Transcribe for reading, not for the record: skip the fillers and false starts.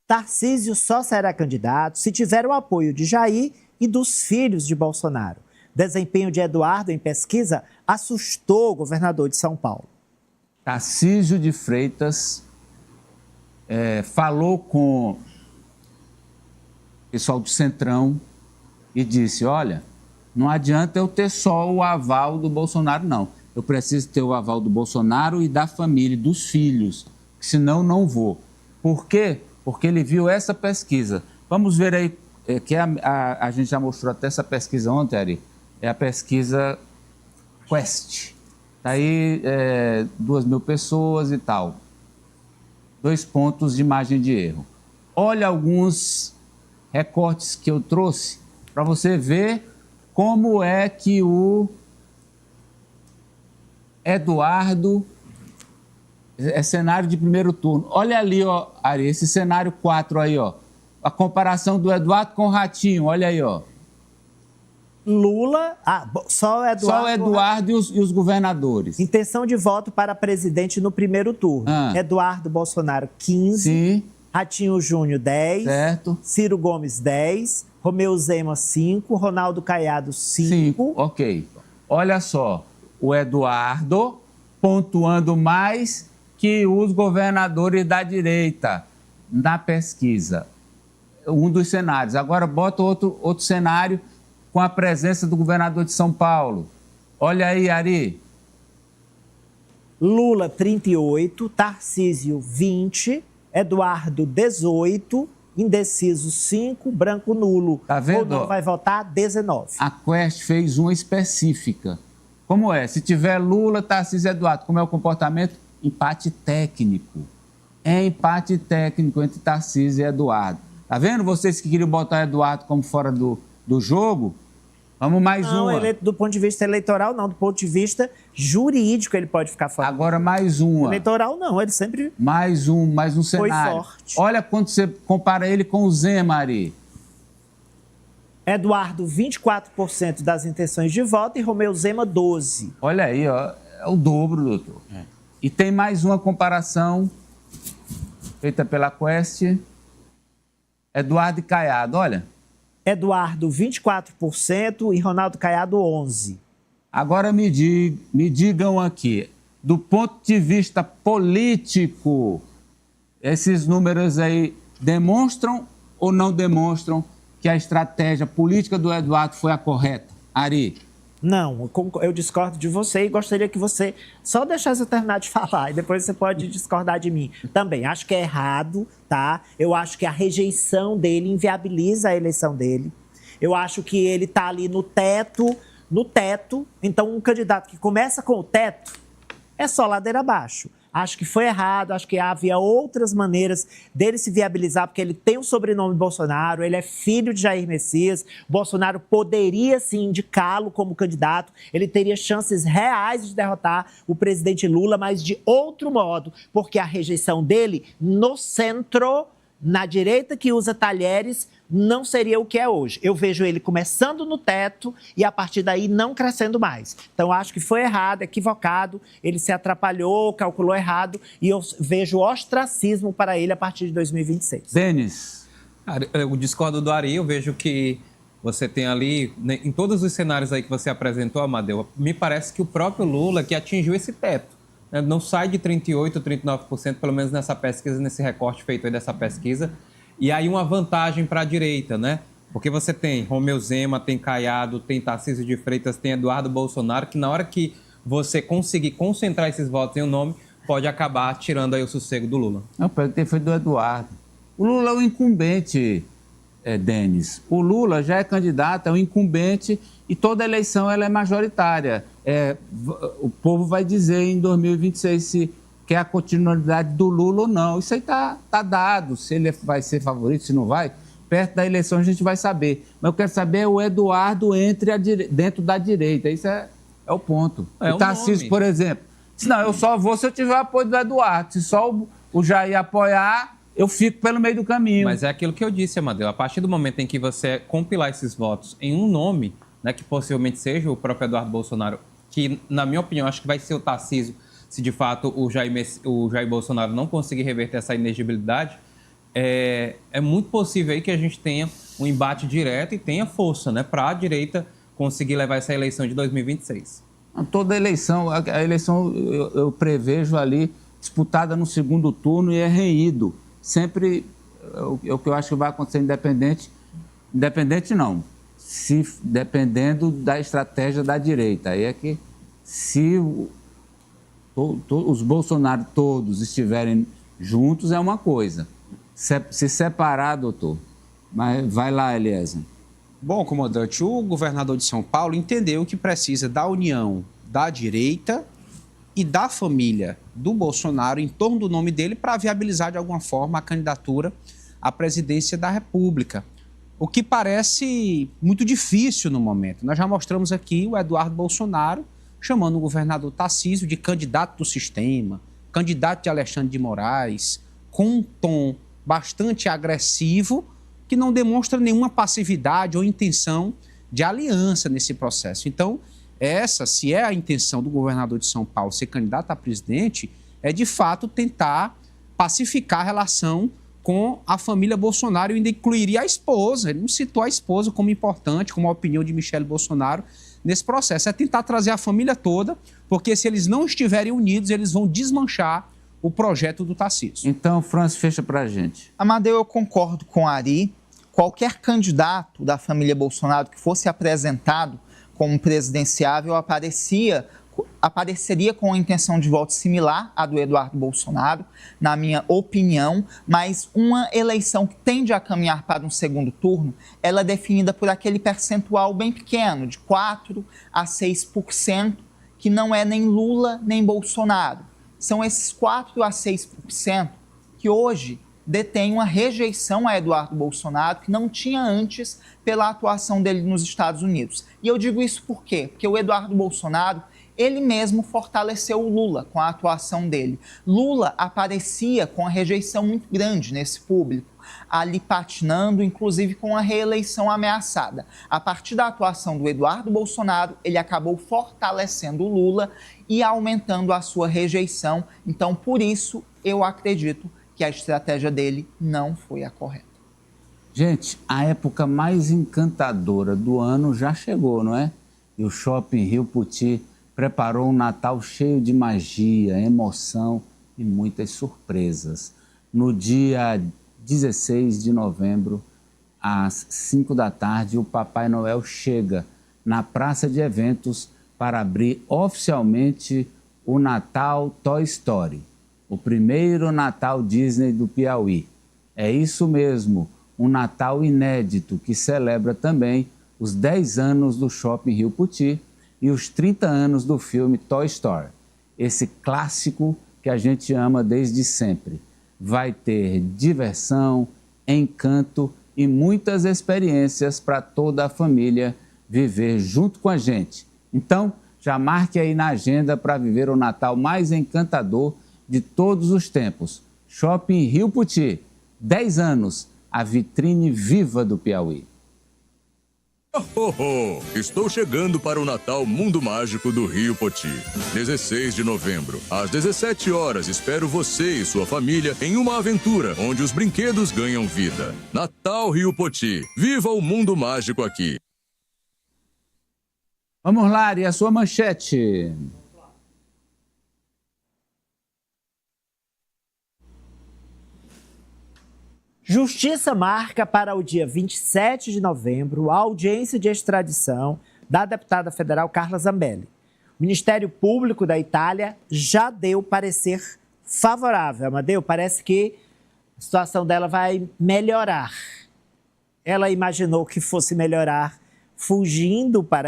Tarcísio só será candidato se tiver o apoio de Jair e dos filhos de Bolsonaro. Desempenho de Eduardo em pesquisa assustou o governador de São Paulo. Tarcísio de Freitas falou com o pessoal do Centrão e disse, olha, não adianta eu ter só o aval do Bolsonaro, não. Eu preciso ter o aval do Bolsonaro e da família, dos filhos, senão não vou. Por quê? Porque ele viu essa pesquisa. Vamos ver aí, que a gente já mostrou até essa pesquisa ontem, Ari. É a pesquisa Quest. Está aí 2.000 pessoas e tal. 2 pontos de margem de erro. Olha alguns recortes que eu trouxe para você ver como é que o Eduardo é cenário de primeiro turno. Olha ali, ó, Ari, esse cenário 4 aí, ó. A comparação do Eduardo com o Ratinho, olha aí, ó. Lula, só o Eduardo e os governadores. Intenção de voto para presidente no primeiro turno. Eduardo Bolsonaro, 15. Sim. Ratinho Júnior, 10. Certo. Ciro Gomes, 10. Romeu Zema, 5. Ronaldo Caiado, 5. Ok. Olha só, o Eduardo pontuando mais que os governadores da direita na pesquisa. Um dos cenários. Agora bota outro cenário com a presença do governador de São Paulo. Olha aí, Ari. Lula, 38. Tarcísio, 20. Eduardo, 18. Indeciso, 5. Branco nulo. Tá vendo? Ou não vai votar, 19. A Quest fez uma específica. Como é? Se tiver Lula, Tarcísio e Eduardo, como é o comportamento? Empate técnico. É empate técnico entre Tarcísio e Eduardo. Tá vendo? Vocês que queriam botar Eduardo como fora do jogo, vamos mais uma. Não, do ponto de vista eleitoral, não. Do ponto de vista jurídico, ele pode ficar fora. Agora mais uma. Eleitoral, não. Ele sempre... Mais um cenário. Foi forte. Olha quando você compara ele com o Zema, Ari. Eduardo, 24% das intenções de voto e Romeu Zema, 12%. Olha aí, ó. É o dobro, doutor. E tem mais uma comparação feita pela Quest. Eduardo e Caiado, olha. Eduardo, 24% e Ronaldo Caiado, 11%. Agora me digam aqui, do ponto de vista político, esses números aí demonstram ou não demonstram que a estratégia política do Eduardo foi a correta? Ari? Não, eu discordo de você e gostaria que você só deixasse eu terminar de falar e depois você pode discordar de mim. Também acho que é errado, tá? Eu acho que a rejeição dele inviabiliza a eleição dele. Eu acho que ele tá ali no teto. Então um candidato que começa com o teto é só ladeira abaixo. Acho que foi errado, acho que havia outras maneiras dele se viabilizar, porque ele tem o sobrenome Bolsonaro, ele é filho de Jair Messias, Bolsonaro poderia sim indicá-lo como candidato, ele teria chances reais de derrotar o presidente Lula, mas de outro modo, porque a rejeição dele no centro, na direita que usa talheres, não seria o que é hoje. Eu vejo ele começando no teto e a partir daí não crescendo mais. Então acho que foi errado, equivocado, ele se atrapalhou, calculou errado e eu vejo ostracismo para ele a partir de 2026. Denis. Eu discordo do Ari, eu vejo que você tem ali, em todos os cenários aí que você apresentou, Amadeu, me parece que o próprio Lula que atingiu esse teto. Não sai de 38%, 39%, pelo menos nessa pesquisa, nesse recorte feito aí dessa pesquisa. E aí uma vantagem para a direita, né? Porque você tem Romeu Zema, tem Caiado, tem Tarcísio de Freitas, tem Eduardo Bolsonaro, que na hora que você conseguir concentrar esses votos em um nome, pode acabar tirando aí o sossego do Lula. Não, pode ter feito do Eduardo. O Lula é o incumbente, Denis. O Lula já é candidato, é o incumbente e toda eleição ela é majoritária. O povo vai dizer em 2026 se quer a continuidade do Lula ou não. Isso aí tá dado, se ele vai ser favorito, se não vai. Perto da eleição a gente vai saber. Mas eu quero saber o Eduardo dentro da direita. Isso é o ponto. O Tarcísio, por exemplo. Não, eu só vou se eu tiver o apoio do Eduardo. Se só o Jair apoiar, eu fico pelo meio do caminho. Mas é aquilo que eu disse, Amadeu. A partir do momento em que você compilar esses votos em um nome, né, que possivelmente seja o próprio Eduardo Bolsonaro, que, na minha opinião, acho que vai ser o Tarcísio, se de fato o Jair Bolsonaro não conseguir reverter essa inegibilidade, é muito possível aí que a gente tenha um embate direto e tenha força, né, para a direita conseguir levar essa eleição de 2026. Toda eleição, a eleição eu prevejo ali disputada no segundo turno e é renhido. Sempre o que eu acho que vai acontecer independente não, se dependendo da estratégia da direita. Aí é que se os Bolsonaro todos estiverem juntos é uma coisa. Se separar, doutor, mas vai lá, Eliezer. Bom, comandante, o governador de São Paulo entendeu que precisa da união da direita e da família do Bolsonaro em torno do nome dele para viabilizar de alguma forma a candidatura à presidência da República. O que parece muito difícil no momento. Nós já mostramos aqui o Eduardo Bolsonaro chamando o governador Tarcísio de candidato do sistema, candidato de Alexandre de Moraes, com um tom bastante agressivo que não demonstra nenhuma passividade ou intenção de aliança nesse processo. Então, se é a intenção do governador de São Paulo ser candidato a presidente, é de fato tentar pacificar a relação com a família Bolsonaro e ainda incluiria a esposa. Ele não citou a esposa como importante, como a opinião de Michele Bolsonaro nesse processo. É tentar trazer a família toda, porque se eles não estiverem unidos, eles vão desmanchar o projeto do Tarcísio. Então, Franz, fecha pra gente. Amadeu, eu concordo com a Ari. Qualquer candidato da família Bolsonaro que fosse apresentado como presidenciável apareceria com a intenção de voto similar à do Eduardo Bolsonaro, na minha opinião, mas uma eleição que tende a caminhar para um segundo turno, ela é definida por aquele percentual bem pequeno, de 4% a 6%, que não é nem Lula nem Bolsonaro. São esses 4% a 6% que hoje detém uma rejeição a Eduardo Bolsonaro que não tinha antes pela atuação dele nos Estados Unidos. E eu digo isso por quê? Porque o Eduardo Bolsonaro, ele mesmo fortaleceu o Lula com a atuação dele. Lula aparecia com a rejeição muito grande nesse público, ali patinando, inclusive com a reeleição ameaçada. A partir da atuação do Eduardo Bolsonaro, ele acabou fortalecendo o Lula e aumentando a sua rejeição. Então, por isso, eu acredito que a estratégia dele não foi a correta. Gente, a época mais encantadora do ano já chegou, não é? E o Shopping Rio Poti preparou um Natal cheio de magia, emoção e muitas surpresas. No dia 16 de novembro, às 5 da tarde, o Papai Noel chega na praça de eventos para abrir oficialmente o Natal Toy Story, o primeiro Natal Disney do Piauí. É isso mesmo, um Natal inédito que celebra também os 10 anos do Shopping Rio Poti e os 30 anos do filme Toy Story. Esse clássico que a gente ama desde sempre. Vai ter diversão, encanto e muitas experiências para toda a família viver junto com a gente. Então, já marque aí na agenda para viver o Natal mais encantador de todos os tempos. Shopping Rio Poti, 10 anos, a vitrine viva do Piauí. Estou chegando para o Natal Mundo Mágico do Rio Poti. 16 de novembro, às 17 horas, espero você e sua família em uma aventura onde os brinquedos ganham vida. Natal Rio Poti. Viva o mundo mágico aqui. Vamos lá, e a sua manchete? Justiça marca para o dia 27 de novembro a audiência de extradição da deputada federal Carla Zambelli. O Ministério Público da Itália já deu parecer favorável. Amadeu, parece que a situação dela vai melhorar. Ela imaginou que fosse melhorar fugindo para a